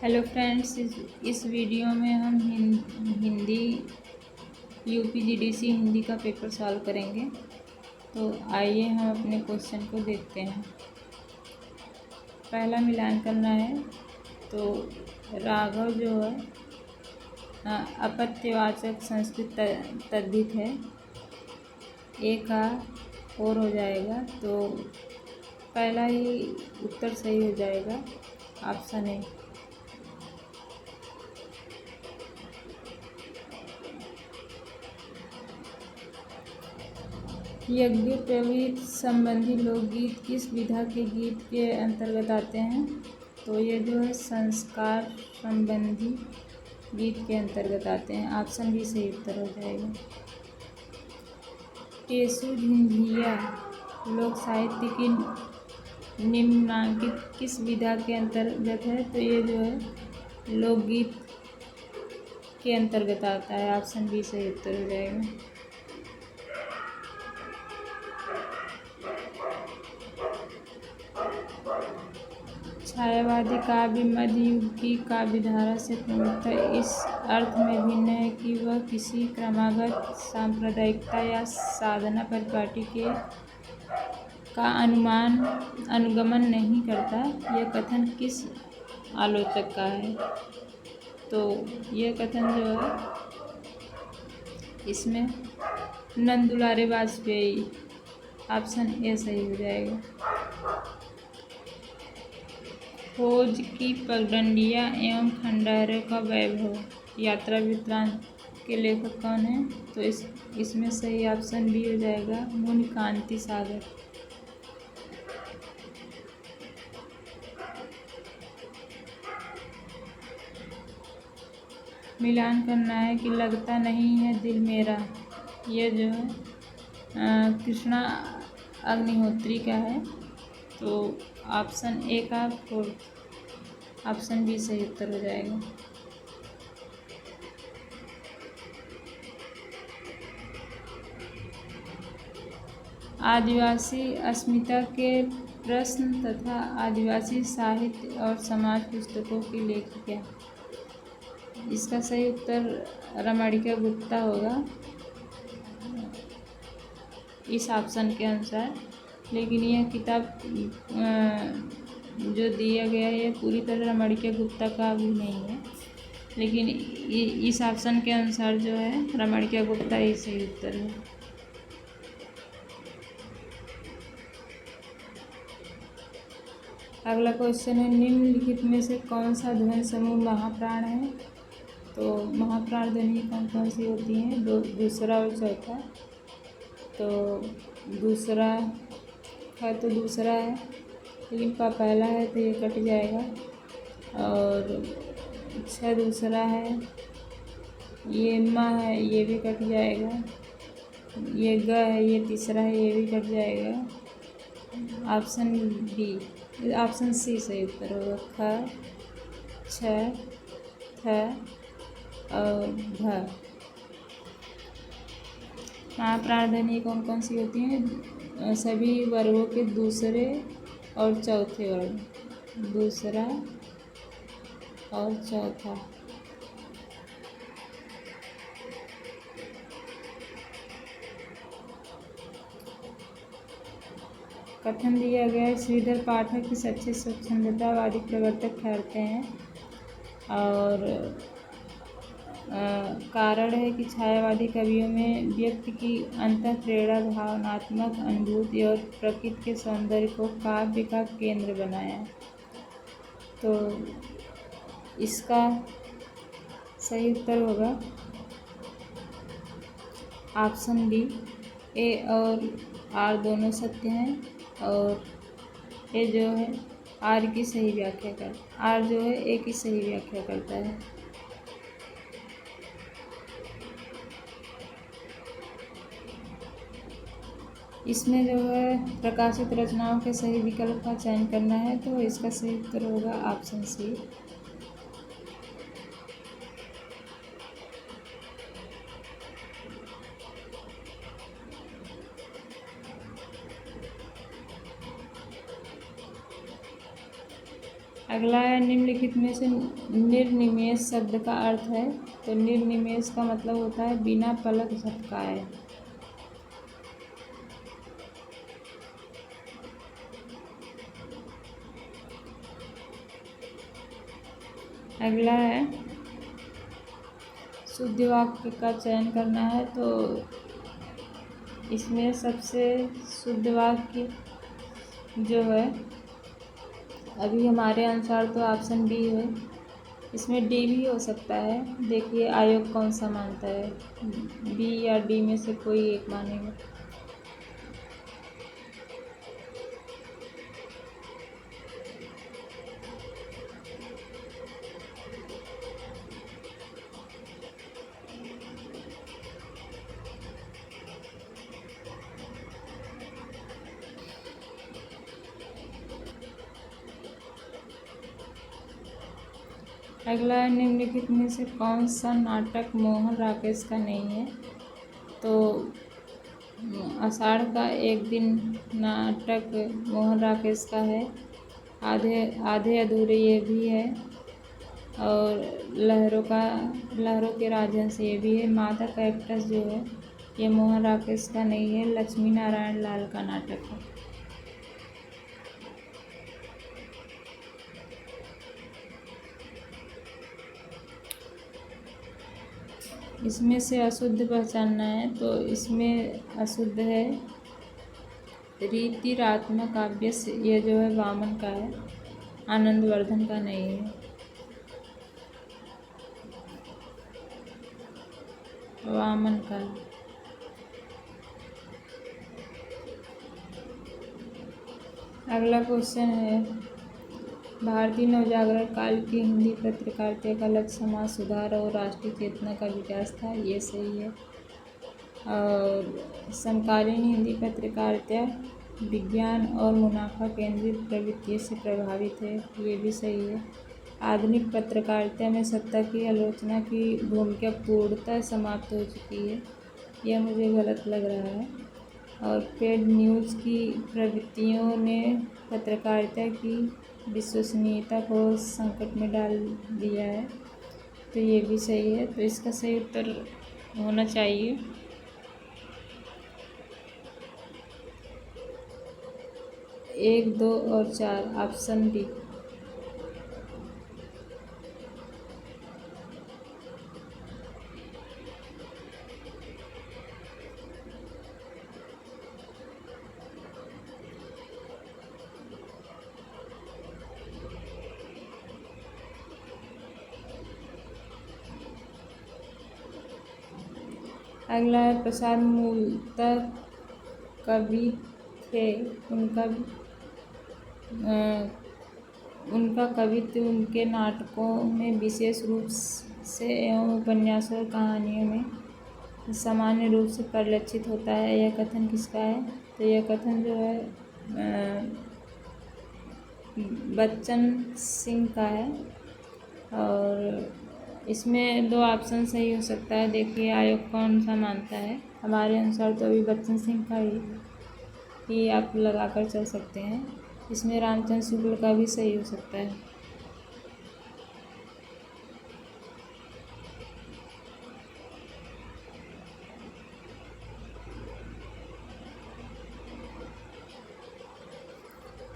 Hello friends, इस video में हम हिंदी यूपीजीडीसी हिंदी का पेपर सॉल्व करेंगे। तो आइए हम अपने क्वेश्चन को देखते हैं। पहला मिलान करना है। तो राघव जो है अपत्यवाचक संस्कृत तद्धित है। ए का और हो जाएगा, तो पहला ही उत्तर सही हो जाएगा, ऑप्शन ए। यज्ञ प्रवृत्ति संबंधी लोकगीत किस विधा के गीत के अंतर्गत आते हैं? तो ये जो है संस्कार संबंधी गीत के अंतर्गत आते हैं। ऑप्शन बी सही उत्तर हो जाएगा। टेसु झिंझिया लोक साहित्य की निम्नांकित किस विधा के अंतर्गत है? तो ये जो है लोकगीत के अंतर्गत आता है। ऑप्शन बी सही उत्तर हो जाएगा। छायावादी काव्य मध्य युग की काव्यधारा से प्रमुखतः इस अर्थ में भिन्न है कि वह किसी क्रमागत सांप्रदायिकता या साधना परिपाटी का अनुगमन नहीं करता। यह कथन किस आलोचक का है? तो यह कथन जो है इसमें नंदुलारे वाजपेयी, ऑप्शन ए सही हो जाएगा। खोज की पगडंडियाँ एवं खंडहरों का वैभव यात्रा वृत्तांत के लेखक कौन है? तो इसमें सही ऑप्शन बी हो जाएगा, मुनिकांति सागर। मिलान करना है कि लगता नहीं है दिल मेरा, यह जो है कृष्णा अग्निहोत्री का है। तो ऑप्शन ए का फोर्थ, ऑप्शन बी सही उत्तर हो जाएगा। आदिवासी अस्मिता के प्रश्न तथा आदिवासी साहित्य और समाज पुस्तकों की लेखिका। इसका सही उत्तर रमणिका गुप्ता होगा इस ऑप्शन के अनुसार। लेकिन यह किताब जो दिया गया है यह पूरी तरह रमणिका गुप्ता का भी नहीं है, लेकिन इस ऑप्शन के अनुसार जो है रमणिका गुप्ता ही सही उत्तर है। अगला क्वेश्चन है, निम्नलिखित में से कौन सा ध्वनि समूह महाप्राण है? तो महाप्राण ध्वनि कौन कौन सी होती हैं? दूसरा और चौथा। तो दूसरा है तो दूसरा है, लेकिन पहला है तो ये कट जाएगा। और छह दूसरा है, ये माँ है ये भी कट जाएगा। ये ग है ये तीसरा है ये भी कट जाएगा। ऑप्शन बी, ऑप्शन सी सही उत्तर होगा। ख, छ, थ और ध। महाप्राण ध्वनि कौन कौन सी होती हैं? सभी वर्गों के दूसरे और चौथे वर्ग, दूसरा और चौथा। कथन दिया गया है, श्रीधर पाठक इस अच्छे स्वच्छंदतावादी प्रवर्तक ठहरते हैं। और कारण है कि छायावादी कवियों में व्यक्ति की अंतःप्रेरणा, भावनात्मक अनुभूति और प्रकृति के सौंदर्य को काव्य का केंद्र बनाया। तो इसका सही उत्तर होगा ऑप्शन डी। ए और आर दोनों सत्य हैं, और ए जो है आर की सही व्याख्या कर आर जो है ए की सही व्याख्या करता है। इसमें जो है प्रकाशित रचनाओं के सही विकल्प का चयन करना है, तो इसका सही उत्तर होगा ऑप्शन सी। अगला है निम्नलिखित में से निर्निमेष शब्द का अर्थ है। तो निर्निमेष का मतलब होता है बिना पलक झपकाए। अगला है शुद्ध वाक्य का चयन करना है। तो इसमें सबसे शुद्ध वाक्य जो है अभी हमारे अनुसार तो ऑप्शन बी है। इसमें डी भी हो सकता है। देखिए आयोग कौन सा मानता है, बी या डी में से कोई एक मानेगा। अगला है निम्नलिखित में से कौन सा नाटक मोहन राकेश का नहीं है। तो आषाढ़ का एक दिन नाटक मोहन राकेश का है। आधे आधे अधूरे ये भी है। और लहरों के राजहंस ये भी है। माता कैक्टस जो है ये मोहन राकेश का नहीं है, लक्ष्मी नारायण लाल का नाटक है। इसमें से अशुद्ध पहचानना है। तो इसमें अशुद्ध है रीतिरात्मा काव्य से, ये जो है वामन का है, आनंदवर्धन का नहीं है। वामन का। अगला क्वेश्चन है भारतीय नवजागरण काल की हिंदी पत्रकारिता का लक्ष्य समाज सुधार और राष्ट्रीय चेतना का विकास था, ये सही है। और समकालीन हिंदी पत्रकारिता विज्ञान और मुनाफा केंद्रित प्रवृत्तियों से प्रभावित है, ये भी सही है। आधुनिक पत्रकारिता में सत्ता की आलोचना की भूमिका पूर्णतः समाप्त हो चुकी है, यह मुझे गलत लग रहा है। और पेड न्यूज़ की प्रवृत्तियों ने पत्रकारिता की विश्वसनीयता को संकट में डाल दिया है, तो ये भी सही है। तो इसका सही उत्तर होना चाहिए 1, 2 और 4, ऑप्शन डी। अगला है प्रसाद मूलतः कवि थे। उनका कवित्व उनके नाटकों में विशेष रूप से एवं उपन्यासों और कहानियों में सामान्य रूप से परिलक्षित होता है। यह कथन किसका है? तो यह कथन जो है बच्चन सिंह का है। और इसमें 2 ऑप्शन सही हो सकता है। देखिए आयोग कौन सा मानता है। हमारे अनुसार तो अभी बच्चन सिंह का ही आप लगा कर चल सकते हैं। इसमें रामचंद्र शुक्ल का भी सही हो सकता है।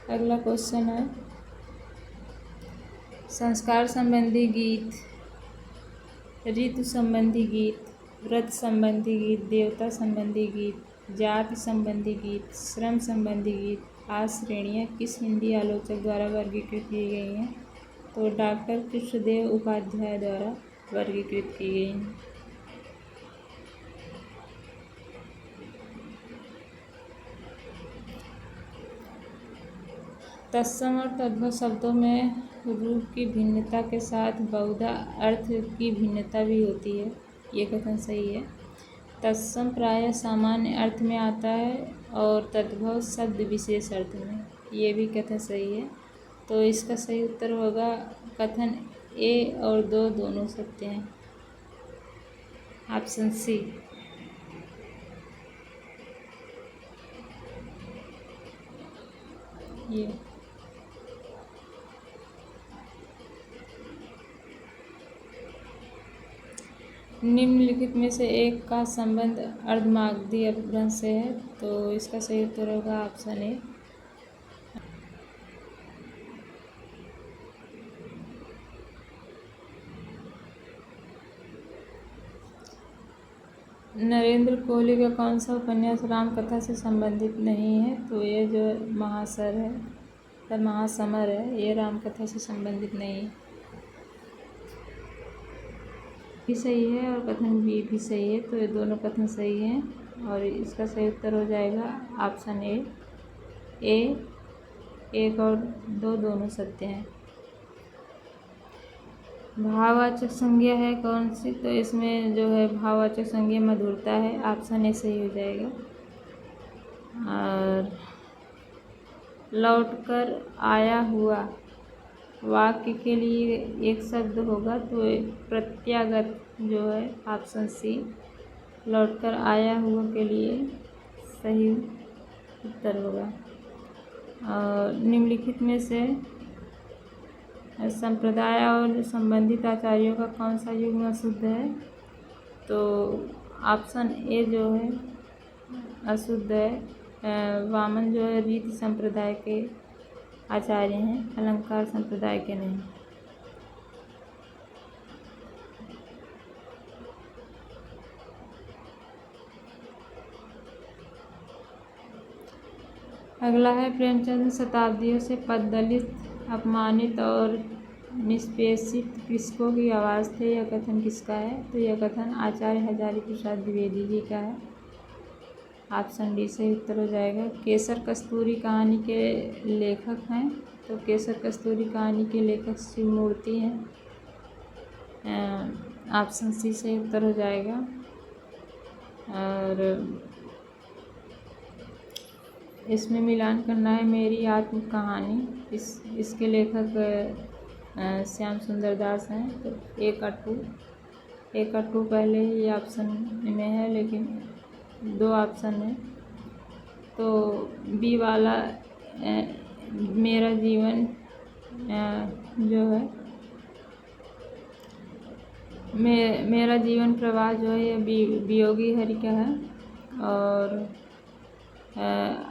अगला क्वेश्चन है संस्कार संबंधी गीत, ऋतु संबंधी गीत, व्रत संबंधी गीत, देवता संबंधी गीत, जाति संबंधी गीत, श्रम संबंधी गीत, आज श्रेणियाँ किस हिंदी आलोचक द्वारा वर्गीकृत की गई हैं? तो डॉक्टर कृष्णदेव उपाध्याय द्वारा वर्गीकृत की गई हैं। तत्सम और तद्भव शब्दों में रूप की भिन्नता के साथ बहुधा अर्थ की भिन्नता भी होती है, ये कथन सही है। तत्सम प्रायः सामान्य अर्थ में आता है और तद्भव शब्द विशेष अर्थ में, ये भी कथन सही है। तो इसका सही उत्तर होगा कथन ए और 2 दोनों सत्य हैं, ऑप्शन सी। ये निम्नलिखित में से एक का संबंध अर्धमागधी अपभ्रंश से है, तो इसका सही उत्तर होगा ऑप्शन ए। नरेंद्र कोहली का कौन सा उपन्यास रामकथा से संबंधित नहीं है, तो ये जो महासर है या महासमर है, ये रामकथा से संबंधित नहीं है। भी सही है और कथन बी भी सही है, तो ये दोनों कथन सही हैं और इसका सही उत्तर हो जाएगा ऑप्शन ए। 1 और 2 दोनों सत्य हैं। भाववाचक संज्ञा है कौन सी, तो इसमें जो है भाववाचक संज्ञा मधुरता है, ऑप्शन ए सही हो जाएगा। और लौटकर आया हुआ वाक्य के लिए एक शब्द होगा, तो प्रत्यागत जो है ऑप्शन सी लौटकर आया हुआ के लिए सही उत्तर होगा। और निम्नलिखित में से संप्रदाय और संबंधित आचार्यों का कौन सा युग्म अशुद्ध है, तो ऑप्शन ए जो है अशुद्ध है। वामन जो है रीति संप्रदाय के आचार्य हैं, अलंकार संप्रदाय के नहीं। अगला है प्रेमचंद शताब्दियों से पददलित, अपमानित और निष्पेषित कृषकों की आवाज़ थे, यह कथन किसका है, तो यह कथन आचार्य हजारी प्रसाद द्विवेदी जी का है, ऑप्शन डी सही उत्तर हो जाएगा। केसर कस्तूरी कहानी के लेखक हैं, तो केसर कस्तूरी कहानी के लेखक शिवमूर्ति हैं, ऑप्शन सी सही उत्तर हो जाएगा। और इसमें मिलान करना है मेरी आत्म कहानी, इसके लेखक श्याम सुंदर दास हैं, तो एक का टू पहले ही ऑप्शन में है, लेकिन 2 ऑप्शन है, तो बी वाला मेरा जीवन जो है मेरा जीवन प्रवाह जो है ये वियोगी हरि का है, और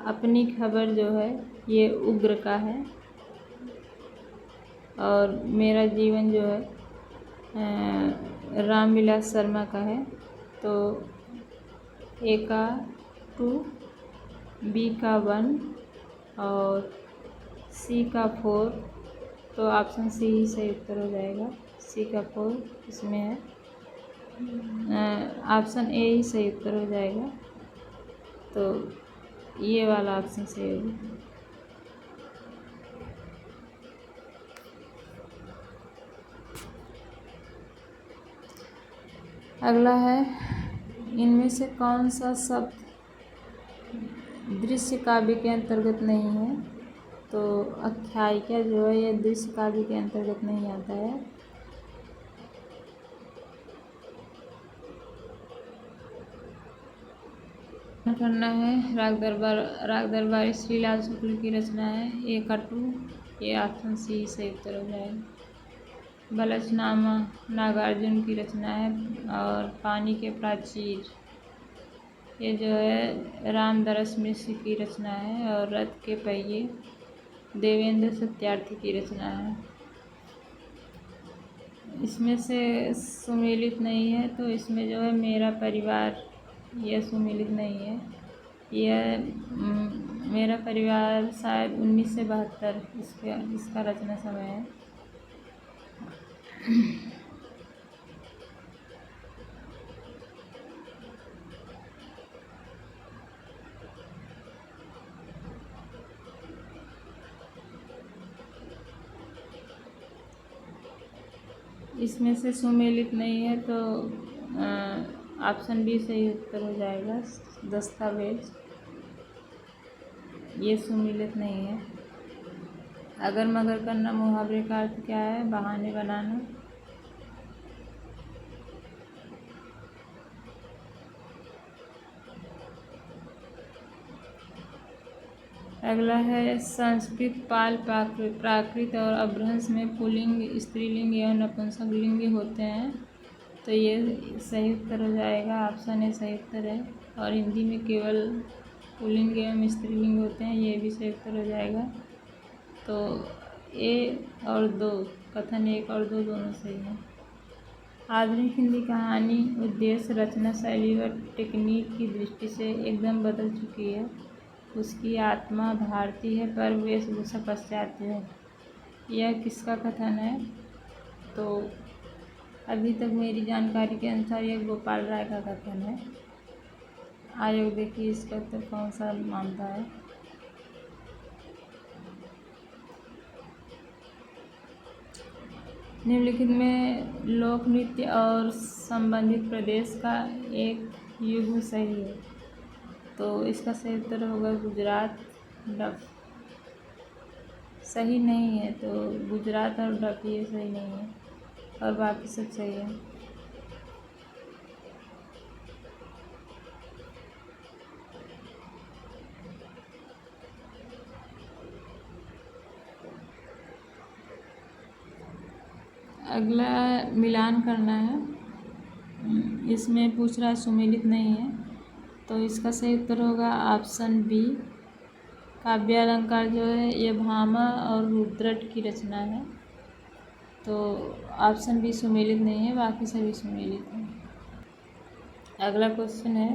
अपनी खबर जो है ये उग्र का है, और मेरा जीवन जो है रामविलास शर्मा का है, तो ए का 2, बी का 1 और सी का 4, तो ऑप्शन सी ही सही उत्तर हो जाएगा। सी का 4 इसमें है, ऑप्शन ए ही सही उत्तर हो जाएगा, तो ये वाला ऑप्शन सही होगा। अगला है इनमें से कौन सा शब्द दृश्य काव्य के अंतर्गत नहीं है, तो आख्यायिका जो है ये दृश्य काव्य के अंतर्गत नहीं आता है। करना है राग दरबारी श्रीलाल शुक्ल की रचना है, ए का 2, ये ऑप्शन सी सही उत्तर हो जाएगा। बलचनामा नागार्जुन की रचना है, और पानी के प्राचीर ये जो है रामदरस मिश्र की रचना है, और रथ के पहिए देवेंद्र सत्यार्थी की रचना है। इसमें से सुमेलित नहीं है, तो इसमें जो है मेरा परिवार यह सुमेलित नहीं है। यह मेरा परिवार शायद 1972 इसका रचना समय है। इसमें से सुमेलित नहीं है, तो ऑप्शन बी सही उत्तर हो जाएगा। दस्तावेज ये सुमेलित नहीं है। अगर मगर करना मुहावरे का अर्थ क्या है, बहाने बनाना। अगला है संस्कृत पाल प्राकृत और अपभ्रंश में पुल्लिंग स्त्रीलिंग एवं नपुंसक लिंग होते हैं, तो ये सही उत्तर हो जाएगा, ऑप्शन ए सही उत्तर है। और हिंदी में केवल पुल्लिंग एवं स्त्रीलिंग होते हैं, ये भी सही उत्तर हो जाएगा। तो ए और दो, कथन 1 और 2 दोनों सही हैं। आधुनिक हिंदी कहानी उद्देश्य, रचना शैली व टेक्निक की दृष्टि से एकदम बदल चुकी है। उसकी आत्मा भारतीय है पर वेशभूषा पाश्चात्य है। यह किसका कथन है? तो अभी तक मेरी जानकारी के अनुसार यह गोपाल राय का कथन है। आयोग देखिए इसका उत्तर कौन सा मानता है। निम्नलिखित में लोक नृत्य और संबंधित प्रदेश का एक युग्म सही है। तो इसका सही उत्तर होगा गुजरात डफ। सही नहीं है, तो गुजरात और डफ ये सही नहीं है और बाकी सब सही है। अगला मिलान करना है। इसमें पूछ रहा है सुमेलित नहीं है, तो इसका सही उत्तर होगा ऑप्शन बी। काव्य अलंकार जो है ये भामा और रुद्रट की रचना है। तो ऑप्शन बी सुमेलित नहीं है, बाकी सभी सुमेलित हैं। अगला क्वेश्चन है,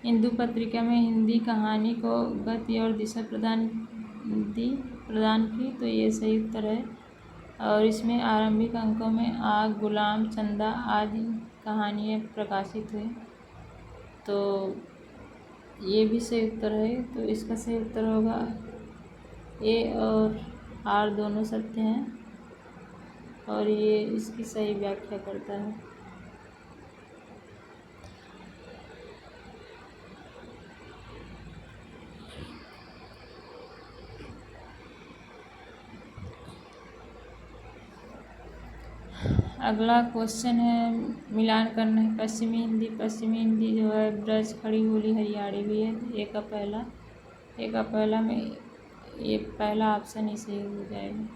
हिंदू पत्रिका में हिंदी कहानी को गति और दिशा प्रदान की, तो ये सही उत्तर है। और इसमें आरंभिक अंकों में आग, गुलाम, चंदा आदि कहानियाँ प्रकाशित हुई, तो ये भी सही उत्तर है। तो इसका सही उत्तर होगा ए और आर दोनों सत्य हैं और ये इसकी सही व्याख्या करता है। अगला क्वेश्चन है, मिलान करना है पश्चिमी हिंदी जो है ब्रज, खड़ी बोली, हरियाणवी है। एक का पहला में ये पहला ऑप्शन ही सही हो जाएगा।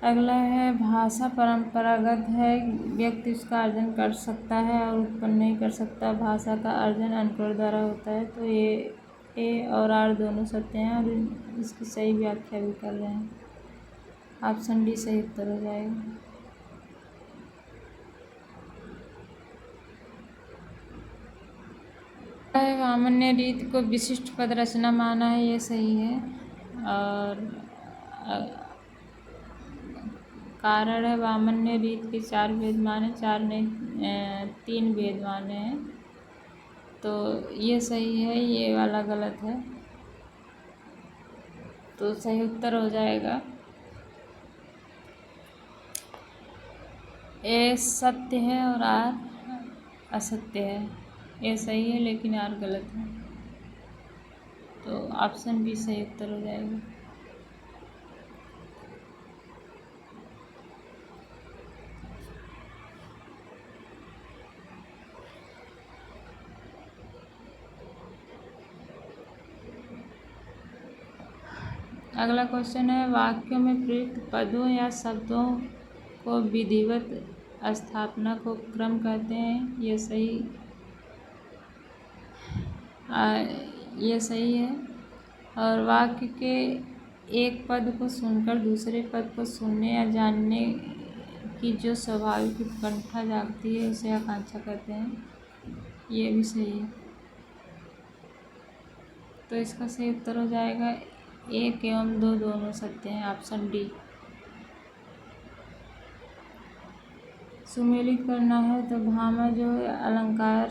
अगला है, भाषा परंपरागत है, व्यक्ति उसका अर्जन कर सकता है और उत्पन्न नहीं कर सकता। भाषा का अर्जन अनुकरण द्वारा होता है। तो ये ए और आर दोनों सत्य हैं और इसकी सही व्याख्या भी कर रहे हैं। ऑप्शन डी सही उत्तर हो जाएगा। वामन्य रीत को विशिष्ट पद रचना माना है, ये सही है। और कारण है, वामन्य रीत के 4 वेद माने, 4 नहीं 3 वेद माने हैं, तो ये सही है, ये वाला गलत है। तो सही उत्तर हो जाएगा ए सत्य है और आर असत्य है। ए सही है लेकिन आर गलत है, तो ऑप्शन बी सही उत्तर हो जाएगा। अगला क्वेश्चन है, वाक्यों में प्रयुक्त पदों या शब्दों को विधिवत स्थापना को क्रम कहते हैं, ये सही है। और वाक्य के एक पद को सुनकर दूसरे पद को सुनने या जानने की जो स्वाभाविक उत्कंठा जागती है उसे आकांक्षा कहते हैं, ये भी सही है। तो इसका सही उत्तर हो जाएगा 1 एवं 2 दोनों सत्य हैं, ऑप्शन डी। सुमेलित करना है, तो भामा जो है अलंकार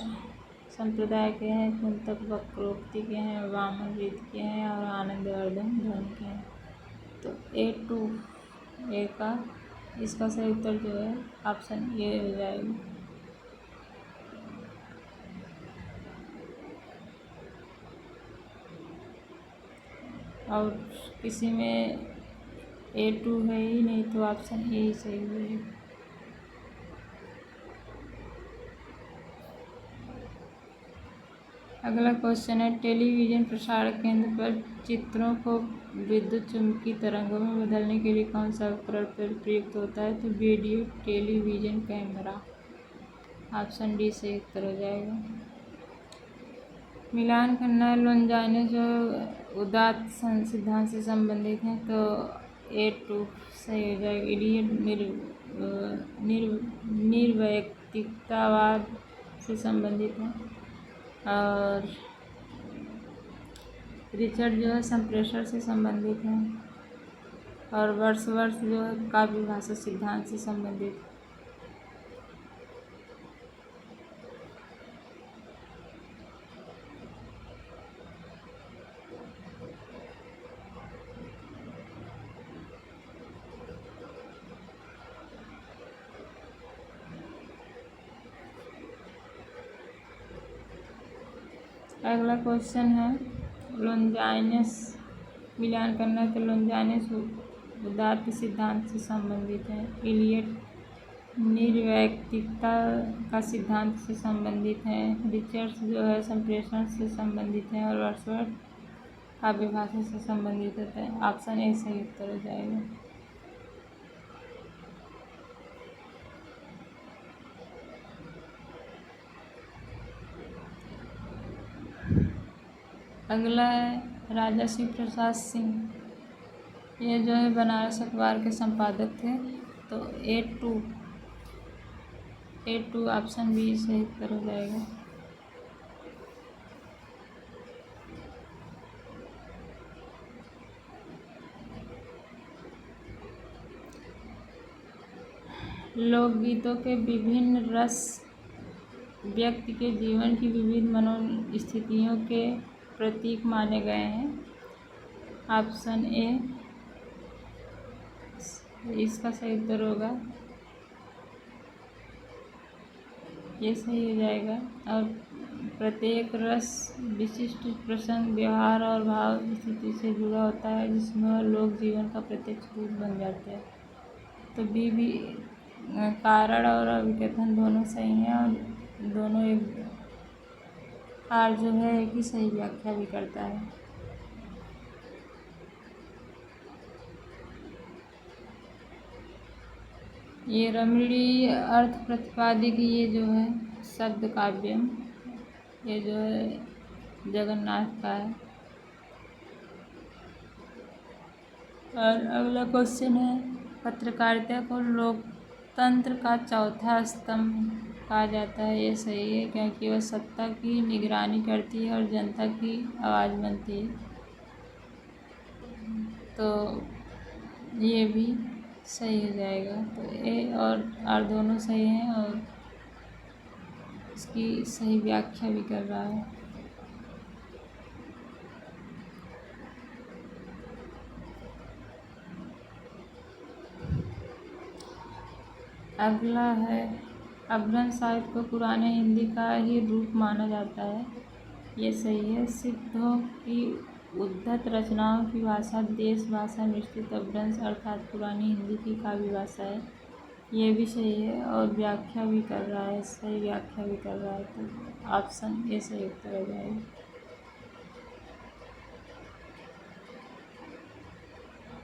संप्रदाय के हैं, कुंतक वक्रोक्ति के हैं, वामन रीत के हैं और आनंदवर्धन धर्म के हैं। तो ए का इसका सही उत्तर जो है ऑप्शन ए हो जाएगा। और किसी में A2 है ही नहीं, तो ऑप्शन ए ही सही है। अगला क्वेश्चन है, टेलीविज़न प्रसारण केंद्र पर चित्रों को विद्युत चुम्बकीय तरंगों में बदलने के लिए कौन सा उपकरण प्रयुक्त होता है? तो video television camera. Option D सही उत्तर हो जाएगा। मिलान खन्ना लोंजाने जो उदात्त सिद्धांत से संबंधित हैं, तो A2 सही हो जाएगा। इडियट निर्वैयक्तिकतावाद से संबंधित है, और रिचर्ड जो है संप्रेषण से संबंधित है, और वर्ड्सवर्थ जो है काव्य भाषा सिद्धांत से संबंधित है। अगला क्वेश्चन है, लोंजाइनस मिलान करना, तो लोंजाइनस उदात्त सिद्धांत से संबंधित है। इलियट निर्वैयक्तिकता का सिद्धांत से संबंधित है। रिचर्ड्स जो है संप्रेषण से संबंधित है, और वर्ड्सवर्थ काव्य भाषा से संबंधित होता है। ऑप्शन ए सही उत्तर हो जाएगा। अगला है राजा शिव प्रसाद सिंह, ये जो है बनारस अखबार के संपादक थे। तो A2 ऑप्शन बी सही उत्तर हो जाएगा। लोकगीतों के विभिन्न रस व्यक्ति के जीवन की विविध मनोस्थितियों के प्रतीक माने गए हैं। ऑप्शन ए इसका सही उत्तर होगा, ये सही हो जाएगा। और प्रत्येक रस विशिष्ट प्रसंग, व्यवहार और भाव स्थिति से जुड़ा होता है, जिसमें वह लोक जीवन का प्रत्यक्ष रूप बन जाता है। तो बी भी कारण और अभिकथन दोनों सही हैं, और दोनों एक आर जो है एक ही सही व्याख्या भी करता है। ये रमणीय अर्थ प्रतिपादिक, ये जो है शब्द काव्यम, ये जो है जगन्नाथ का है। और अगला क्वेश्चन है, पत्रकारिता को लोकतंत्र का चौथा स्तंभ कहा जाता है। ये सही है, क्योंकि वह सत्ता की निगरानी करती है और जनता की आवाज़ बनती है। तो ये भी सही हो जाएगा। तो ए और आर दोनों सही हैं, और इसकी सही व्याख्या भी कर रहा है। अगला है, अपभ्रंश साहित्य को पुराने हिंदी का ही रूप माना जाता है। ये सही है। सिद्धों की उद्धत रचनाओं की भाषा देश भाषा मिश्रित अपभ्रंश अर्थात पुरानी हिंदी की काव्य भाषा है। ये भी सही है, और व्याख्या भी कर रहा है, सही व्याख्या भी कर रहा है। तो ऑप्शन ए सही उत्तर हो जाएगा।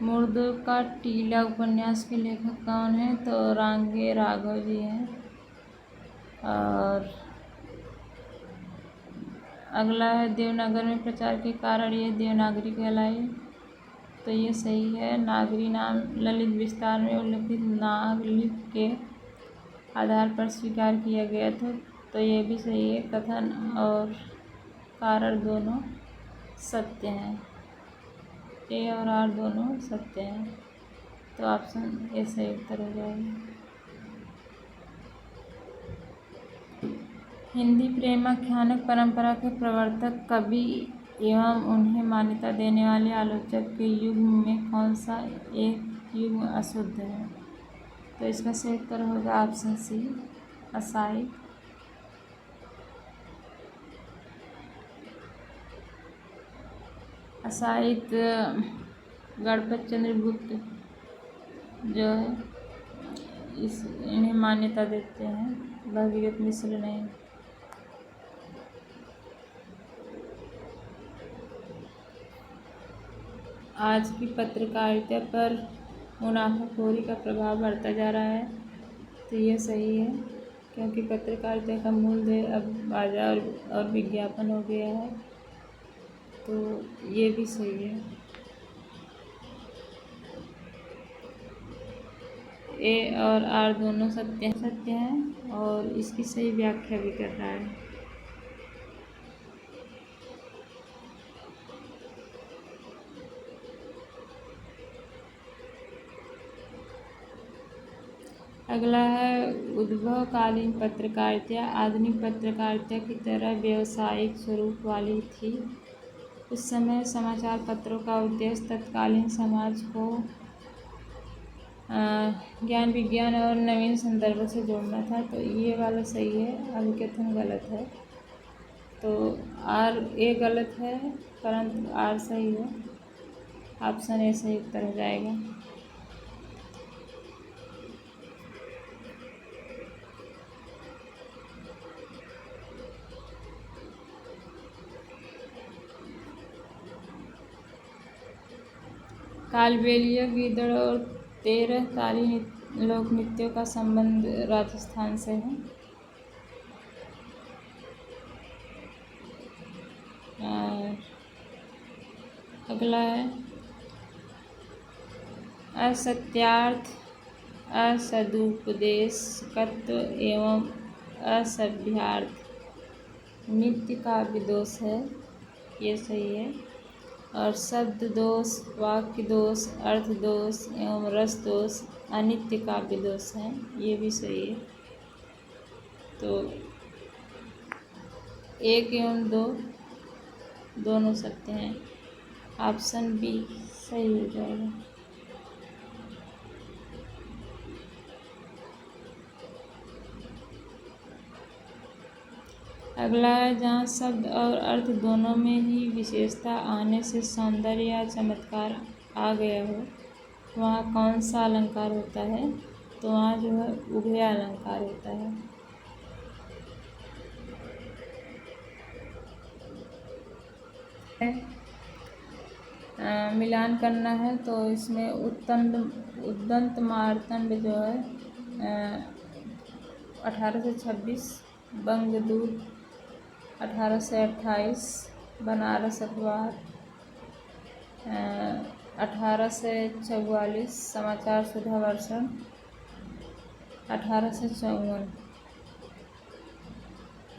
मुर्दों का टीला उपन्यास के लेखक कौन है? तो रांगे राघव जी हैं। और अगला है, देवनागरी में प्रचार के कारण ये देवनागरी कहलाई। तो ये सही है। नागरी नाम ललित विस्तार में उल्लिखित नागलिपि के आधार पर स्वीकार किया गया था। तो ये भी सही है। कथन और कारण दोनों सत्य हैं, ए और आर दोनों सत्य हैं। तो ऑप्शन ए सही उत्तर हो जाएगा। हिंदी प्रेमाख्यानक परंपरा के प्रवर्तक, कवि एवं उन्हें मान्यता देने वाले आलोचक के युग्म में कौन सा एक युग्म अशुद्ध है? तो इसका सही उत्तर होगा ऑप्शन सी, असाई। असाहित गणपत चंद्र गुप्त जो है इन्हें मान्यता देते हैं, भगीरथ मिश्र नहीं। आज की पत्रकारिता पर मुनाफाखोरी का प्रभाव बढ़ता जा रहा है। तो ये सही है, क्योंकि पत्रकारिता का मूल ध्येय अब बाजार और विज्ञापन हो गया है। तो ये भी सही है। ए और आर दोनों सत्य हैं और इसकी सही व्याख्या भी कर रहा है। अगला है उद्भवकालीन पत्रकारिता। आधुनिक पत्रकारिता की तरह व्यावसायिक स्वरूप वाली थी। उस समय समाचार पत्रों का उद्देश्य तत्कालीन समाज को ज्ञान विज्ञान और नवीन संदर्भों से जोड़ना था। तो ये वाला सही है, अभिकथन गलत है। तो आर ए गलत है, परंतु आर सही है। ऑप्शन ए सही उत्तर हो जाएगा। कालबेलिया गीदड़ और 13 ताली लोक नृत्यों का संबंध राजस्थान से है। अगला है असत्यार्थ, असदुपदेशकत्व एवं असभ्यार्थ नित्य काव्य दोष है। ये सही है। और शब्द दोष, वाक्य दोष, अर्थ दोष एवं रस दोष अनित्य काव्य दोष हैं। ये भी सही है। तो 1 एवं 2 दोनों सत्य हैं। ऑप्शन बी सही हो जाएगा। अगला है जहाँ शब्द और अर्थ दोनों में ही विशेषता आने से सौंदर्य या चमत्कार आ गया हो, वहाँ कौन सा अलंकार होता है? तो वहाँ जो है उभय अलंकार होता है। मिलान करना है तो इसमें उद्दंत मार्तंड जो है 1826, बंगदूत 1828, बनारस अखबार 1844, समाचार सुधा वर्षन 1854।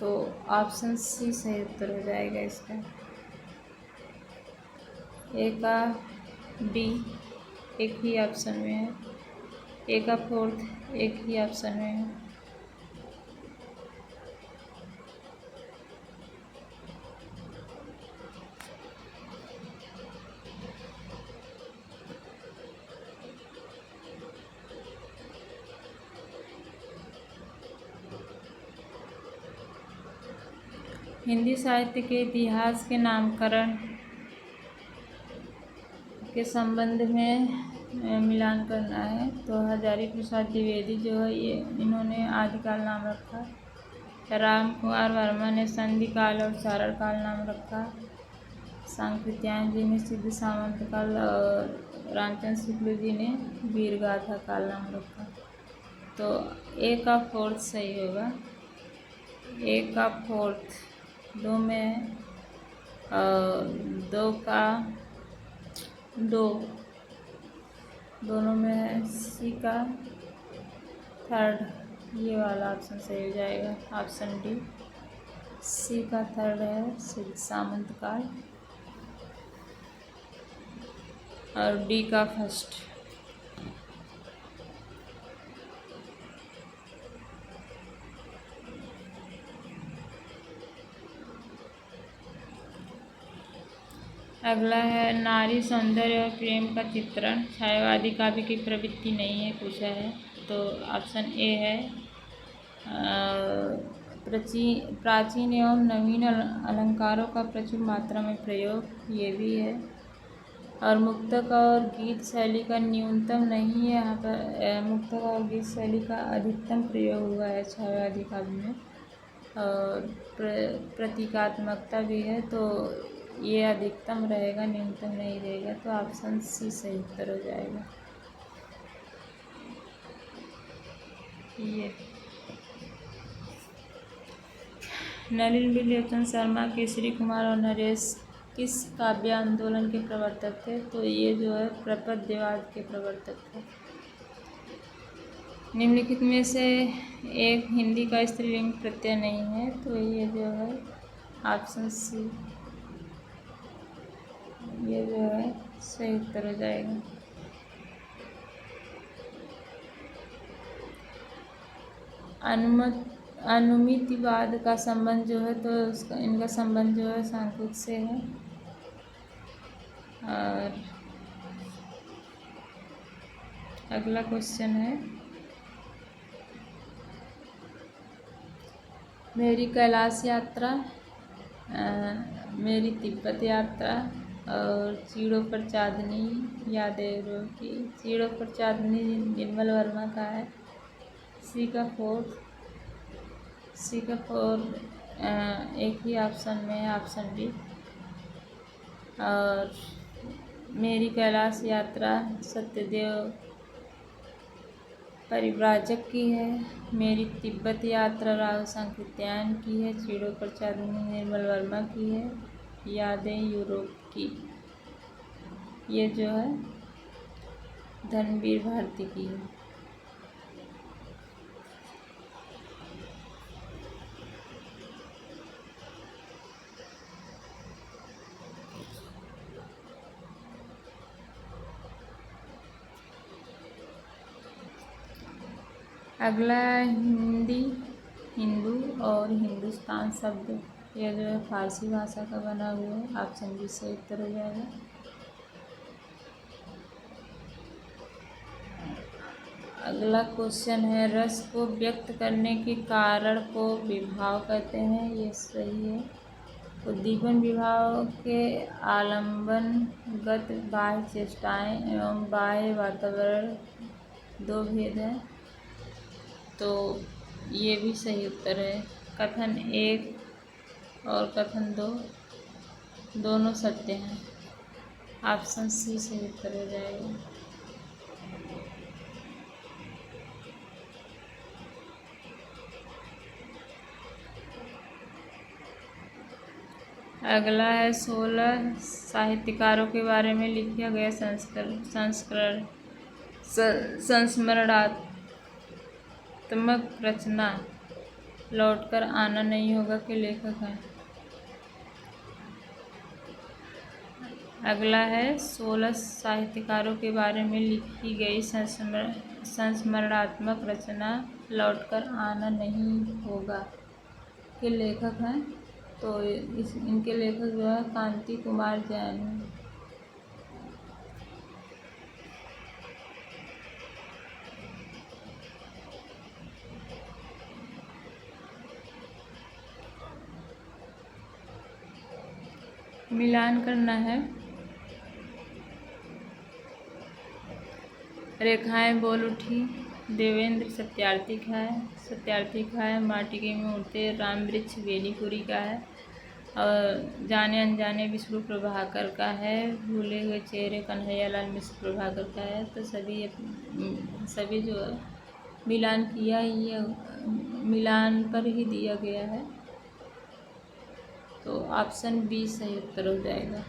तो ऑप्शन सी सही उत्तर हो जाएगा इसका। ए का बी एक ही ऑप्शन में है, ए का फोर्थ एक ही ऑप्शन में है। हिंदी साहित्य के इतिहास के नामकरण के संबंध में मिलान करना है। तो हजारी प्रसाद द्विवेदी जो है ये इन्होंने आदिकाल नाम रखा। राम कुमार वर्मा ने संधि काल और चारण काल नाम रखा। सांकृत्यायन जी ने सिद्ध सामंत काल और रामचंद्र शुक्ल जी ने वीरगाथा काल नाम रखा। तो ए का फोर्थ सही होगा। ए का फोर्थ 2 में और 2 का 2 दोनों में है। सी का थर्ड, ये वाला ऑप्शन सही हो जाएगा। ऑप्शन डी सी का थर्ड है, सिद्ध सामंत काल, और डी का फर्स्ट। अगला है नारी सौंदर्य और प्रेम का चित्रण छायावादी काव्य की प्रवृत्ति नहीं है, पूछा है। तो ऑप्शन ए है प्राचीन एवं नवीन अलंकारों का प्रचुर मात्रा में प्रयोग, ये भी है। और मुक्तक और गीत शैली का न्यूनतम नहीं है, यहाँ पर मुक्तक और गीत शैली का अधिकतम प्रयोग हुआ है छायावादी काव्य में। और प्रतीकात्मकता भी है, तो ये अधिकतम रहेगा, न्यूनतम नहीं रहेगा, तो ऑप्शन सी सही उत्तर हो जाएगा। ये नलिनी विलोचन शर्मा, केसरी कुमार और नरेश किस काव्य आंदोलन के प्रवर्तक थे? तो ये जो है प्रपद्यवाद के प्रवर्तक थे। निम्नलिखित में से एक हिंदी का स्त्रीलिंग प्रत्यय नहीं है, तो ये जो है ऑप्शन सी, ये जो है सही उत्तर हो जाएगा। अनुमितिवाद का संबंध जो है, तो उसका इनका संबंध जो है सांख्यिक से है। और अगला क्वेश्चन है, मेरी कैलाश यात्रा, मेरी तिब्बत यात्रा और चीड़ों पर चांदनी यादें की। चीड़ों पर चांदनी निर्मल वर्मा का है। सी का फोर एक ही ऑप्शन में है, ऑप्शन डी। और मेरी कैलाश यात्रा सत्यदेव परिव्राजक की है। मेरी तिब्बत यात्रा राव सांकृत्यायन की है। चीड़ों पर चांदनी निर्मल वर्मा की है। यादें यूरोप की, ये जो है धनवीर भारती की है। अगला हिंदी, हिंदू और हिंदुस्तान शब्द, यह जो है फारसी भाषा का बना हुआ है। ऑप्शन बी से उत्तर हो जाएगा। अगला क्वेश्चन है, रस को व्यक्त करने के कारण को विभाव कहते हैं, ये सही है। उद्दीपन विभाव के आलम्बनगत बाह्य चेष्टाएं एवं बाह्य वातावरण दो भेद हैं, तो ये भी सही उत्तर है। कथन 1 और कथन 2 दोनों सत्य हैं। ऑप्शन सी सही उत्तर हो जाएगा। अगला है 16 साहित्यकारों के बारे में लिखा गया संस्मरणात्मक रचना लौटकर आना नहीं होगा के लेखक हैं। अगला है 16 साहित्यकारों के बारे में लिखी गई संस्मरणात्मक रचना लौटकर आना नहीं होगा के लेखक हैं, तो इनके लेखक जो है कांति कुमार जैन हैं। मिलान करना है। रेखाएं बोल उठी, देवेंद्र सत्यार्थी का है। माटी की मूर्तें राम वृक्ष बेनीपुरी का है। और जाने अनजाने विष्णु प्रभाकर का है। भूले हुए चेहरे कन्हैयालाल मिश्र प्रभाकर का है। तो सभी जो है मिलान किया ही है, मिलान पर ही दिया गया है, तो ऑप्शन बी सही उत्तर हो जाएगा।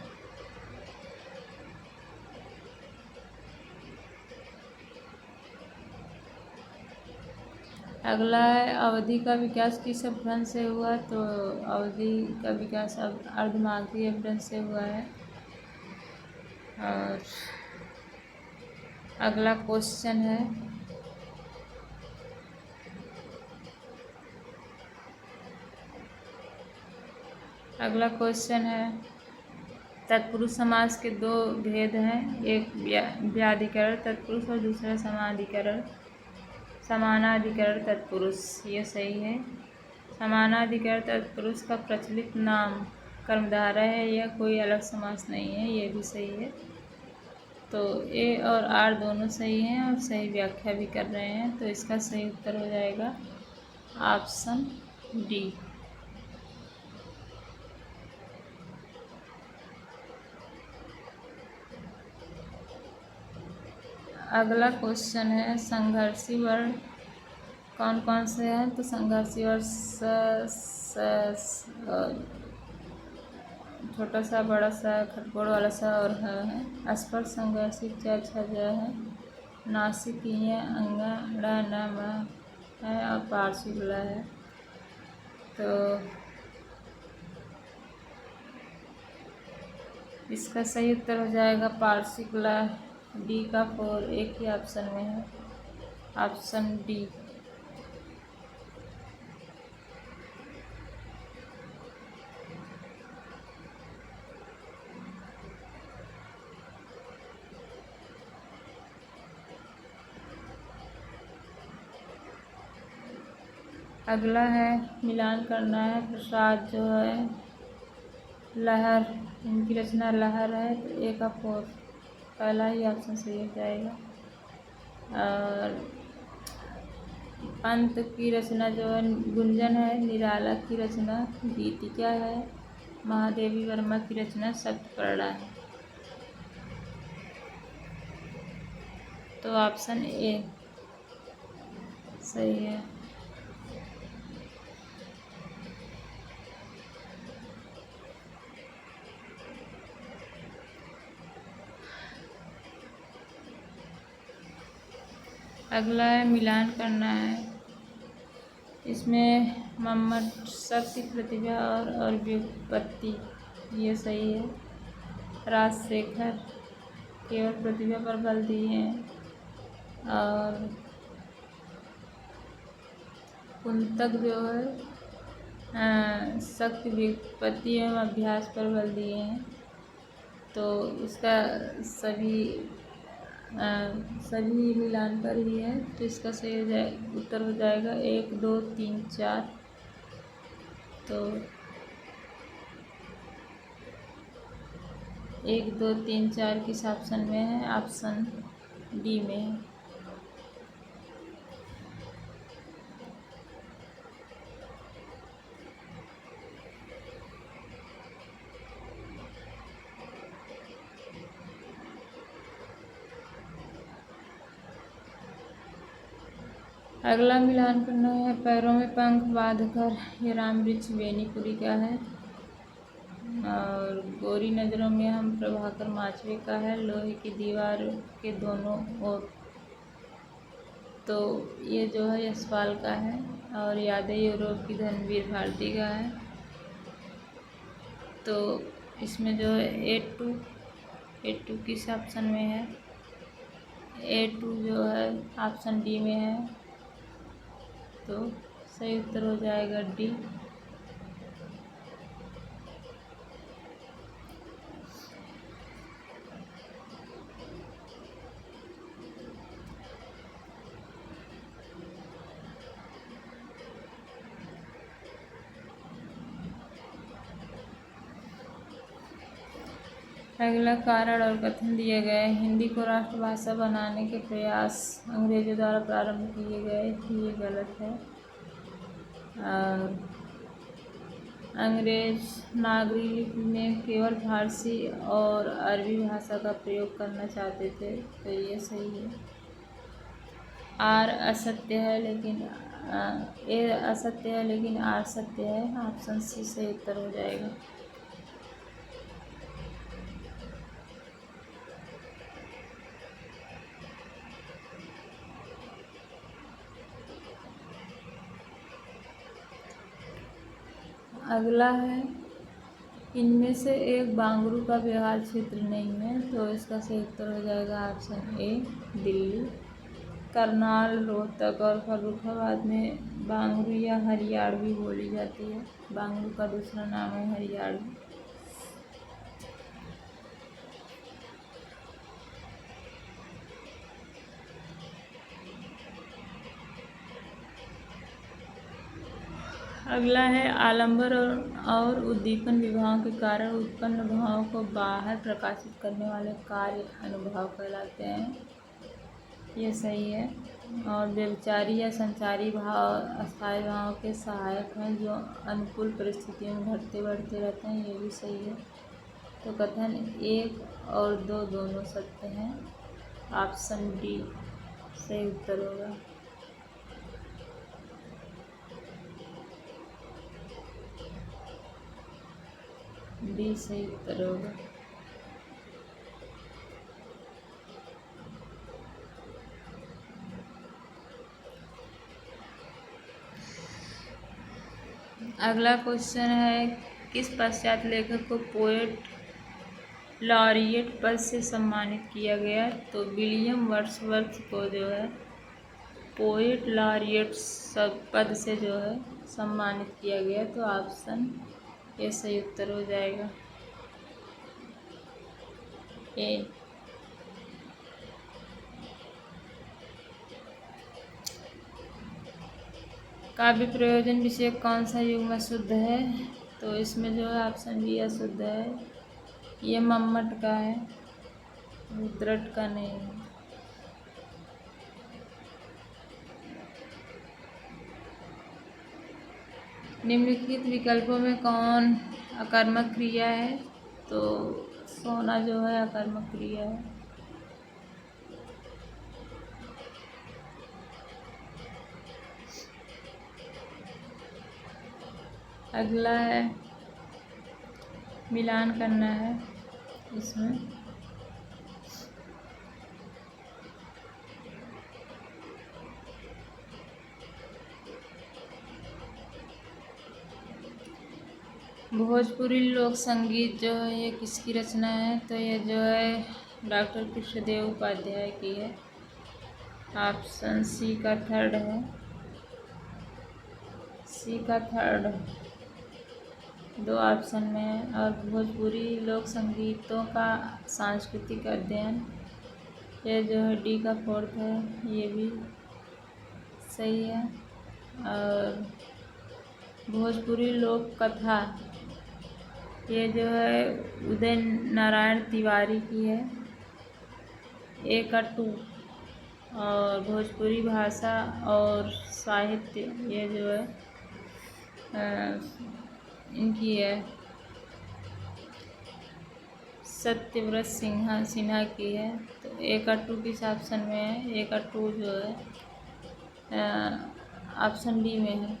अगला है, अवधि का विकास किस अपभ्रंश से हुआ? तो अवधि का विकास अर्धमागधी अपभ्रंश से हुआ है। और अगला क्वेश्चन है, तत्पुरुष समास के दो भेद हैं, एक व्याधिकरण तत्पुरुष और दूसरा समानाधिकरण तत्पुरुष। ये सही है। समानाधिकरण तत्पुरुष का प्रचलित नाम कर्मधारय है, यह कोई अलग समास नहीं है, ये भी सही है। तो ए और आर दोनों सही हैं और सही व्याख्या भी कर रहे हैं, तो इसका सही उत्तर हो जाएगा ऑप्शन डी। अगला क्वेश्चन है संघर्षी वर्ण कौन कौन से हैं। तो संघर्षी वर्ण छोटा सा, बड़ा सा, खटखोड़ वाला सा और है। स्पर्श संघर्षी च छ ज है। नासिकीय अंगा ड़ न म है और पार्श्विक ल है। तो इसका सही उत्तर हो जाएगा पार्श्विक ल। डी का 4 एक ही ऑप्शन में है, ऑप्शन डी। अगला है मिलान करना है। प्रसाद जो है लहर, इनकी रचना लहर है। तो ए का 4 पहला ही ऑप्शन सही हो जाएगा। और पंत की रचना जो है गुंजन है। निराला की रचना गीतिका है। महादेवी वर्मा की रचना सप्तपर्णा है। तो ऑप्शन ए सही है। अगला है मिलान करना है। इसमें मोहम्मद शक्ति, प्रतिभा और व्युत्पत्ति ये सही है। राजशेखर केवल प्रतिभा पर बल दिए हैं और कुंतक जो है शक्ति, व्युत्पत्ति एवं अभ्यास पर बल दिए हैं। तो इसका सभी मिलान पर ही है। तो इसका सही उत्तर हो जाएगा 1 2 3 4। तो 1 2 3 4 किस ऑप्शन में है? ऑप्शन डी में है। अगला मिलान करना है। पैरों में पंख बांधकर, ये राम वृक्ष बेनीपुरी का है। और गोरी नज़रों में हम प्रभाकर माचवे का है। लोहे की दीवार के दोनों ओर, तो ये जो है यशपाल का है। और यादें यूरोप की धनवीर भारती का है। तो इसमें जो है A2 किस ऑप्शन में है? A2 जो है ऑप्शन डी में है। तो सही उत्तर हो जाएगा डी। अगला कारण और कथन दिए गए। हिंदी को राष्ट्रभाषा बनाने के प्रयास अंग्रेजों द्वारा प्रारंभ किए गए, ये गलत है। और अंग्रेज नागरी लिपि में केवल फारसी और अरबी भाषा का प्रयोग करना चाहते थे, तो ये सही है। आर असत्य है लेकिन ए असत्य है लेकिन आर सत्य है। ऑप्शन सी सही उत्तर हो जाएगा। अगला है इनमें से एक बांगरू का व्यवहार क्षेत्र नहीं है। तो इसका सही उत्तर हो जाएगा ऑप्शन ए दिल्ली। करनाल, रोहतक और फर्रुखाबाद में बांगरू या हरियाणवी बोली जाती है। बांगरू का दूसरा नाम है हरियाणवी। अगला है आलंबर और उद्दीपन विभावों के कारण उत्पन्न भावों को बाहर प्रकाशित करने वाले कार्य अनुभाव कहलाते हैं, ये सही है। और व्यभिचारी या संचारी भाव अस्थायी भावों के सहायक हैं जो अनुकूल परिस्थितियों में घटते बढ़ते रहते हैं, ये भी सही है। तो कथन 1 और 2 दोनों सत्य हैं। ऑप्शन डी सही उत्तर होगा। डी सही उत्तर होगा। अगला क्वेश्चन है, किस पश्चात लेखक को पोएट लॉरिएट पद से सम्मानित किया गया? तो विलियम वर्ड्सवर्थ को जो है पोएट लॉरिएट पद से जो है सम्मानित किया गया। तो ऑप्शन ए सही उत्तर हो जाएगा, ए। काव्य प्रयोजन विषय कौन सा युग्म शुद्ध है? तो इसमें जो है ऑप्शन बी अशुद्ध है, ये मम्मट का है, रुद्रट का नहीं है। निम्नलिखित विकल्पों में कौन अकर्मक क्रिया है? तो सोना जो है अकर्मक क्रिया है। अगला है, मिलान करना है इसमें। भोजपुरी लोक संगीत जो है ये किसकी रचना है? तो ये जो है डॉक्टर कृष्णदेव उपाध्याय की है। ऑप्शन सी का थर्ड है, सी का थर्ड दो ऑप्शन में है। और भोजपुरी लोक संगीतों का सांस्कृतिक अध्ययन, ये जो है डी का फोर्थ है, ये भी सही है। और भोजपुरी लोक कथा, ये जो है उदय नारायण तिवारी की है, ए का 2। और भोजपुरी भाषा और साहित्य, ये जो है इनकी है सत्यव्रत सिन्हा की है। तो ए का 2 किस ऑप्शन में है? ए का 2 जो है ऑप्शन डी में है।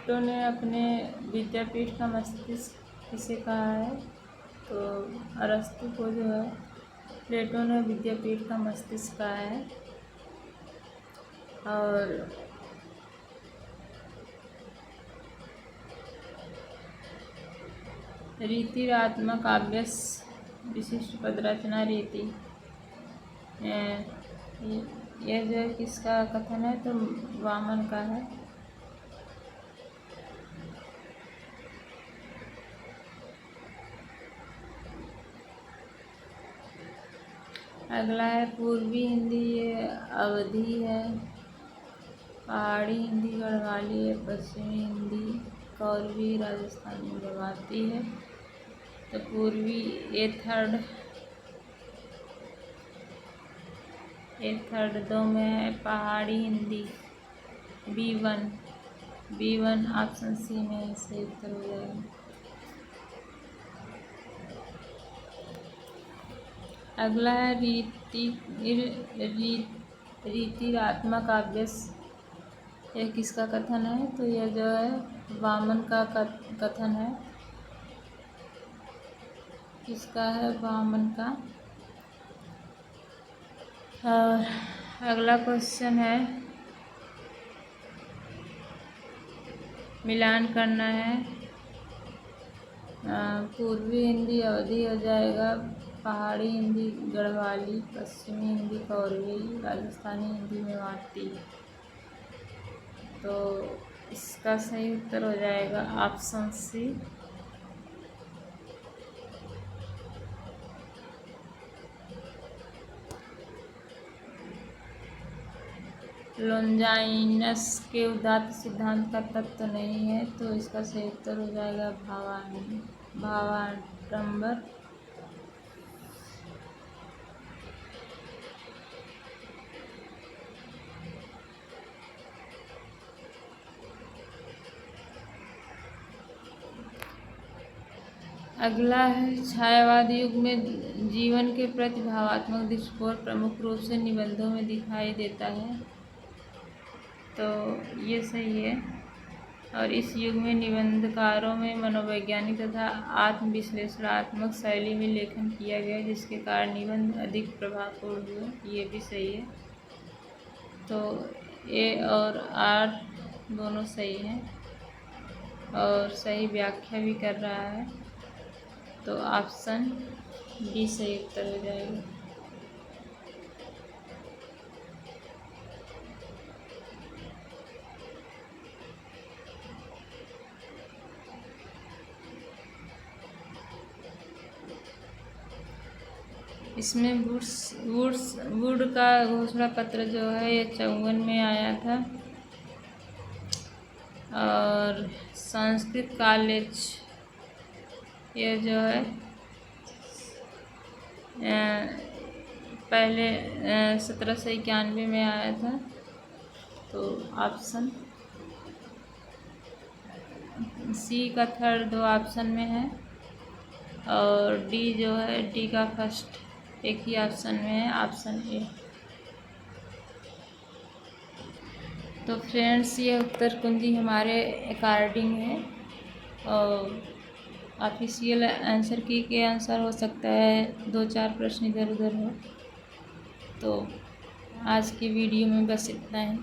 प्लेटो ने अपने विद्यापीठ का मस्तिष्क किसे कहा है? तो अरस्तु को जो है प्लेटो ने विद्यापीठ का मस्तिष्क कहा है। और रीतिरात्मक काव्यस विशिष्ट पद रचना रीति, यह जो है किसका कथन है? तो वामन का है। अगला है पूर्वी हिंदी, ये अवधी है। पहाड़ी हिंदी गढ़वाली है। पश्चिमी हिंदी कौरवी राजस्थानी मेवाती है। तो पूर्वी ए थर्ड दो में है। पहाड़ी हिंदी बी1 ऑप्शन सी में सही उत्तर हो जाएगा। अगला है रीतिरात्मक काव्यस, यह किसका कथन है? तो यह जो है वामन का कथन है। किसका है? वामन का। और अगला क्वेश्चन है, मिलान करना है। पूर्वी हिंदी अवधी हो जाएगा, पहाड़ी हिंदी गढ़वाली, पश्चिमी हिंदी कौरवी, राजस्थानी हिंदी मेवाती। तो इसका सही उत्तर हो जाएगा ऑप्शन सी। लोंजाइनस के उदात्त सिद्धांत का तत्व नहीं है। तो इसका सही उत्तर हो भावाडंबर। अगला है छायावाद युग में जीवन के प्रति भावात्मक दृष्टिकोण प्रमुख रूप से निबंधों में दिखाई देता है। तो ये सही है। और इस युग में निबंधकारों में मनोवैज्ञानिक तथा आत्मविश्लेषणात्मक शैली में लेखन किया गया, जिसके कारण निबंध अधिक प्रभावपूर्ण हुए। ये भी सही है। तो ए और आर दोनों सही हैं और सही व्याख्या भी कर रहा है। तो ऑप्शन बी सही उत्तर हो जाएगा। इसमें वुड का घोषणा पत्र जो है ये 54 में आया था। और संस्कृत कॉलेज ये जो है पहले 1791 में आया था। तो ऑप्शन सी का थर्ड दो ऑप्शन में है और डी जो है डी का फर्स्ट एक ही ऑप्शन में है, ऑप्शन ए। तो फ्रेंड्स ये उत्तर कुंजी हमारे अकॉर्डिंग है और ऑफिशियल आंसर की के आंसर हो सकता है 2-4 प्रश्न इधर उधर हो। तो आज की वीडियो में बस इतना ही।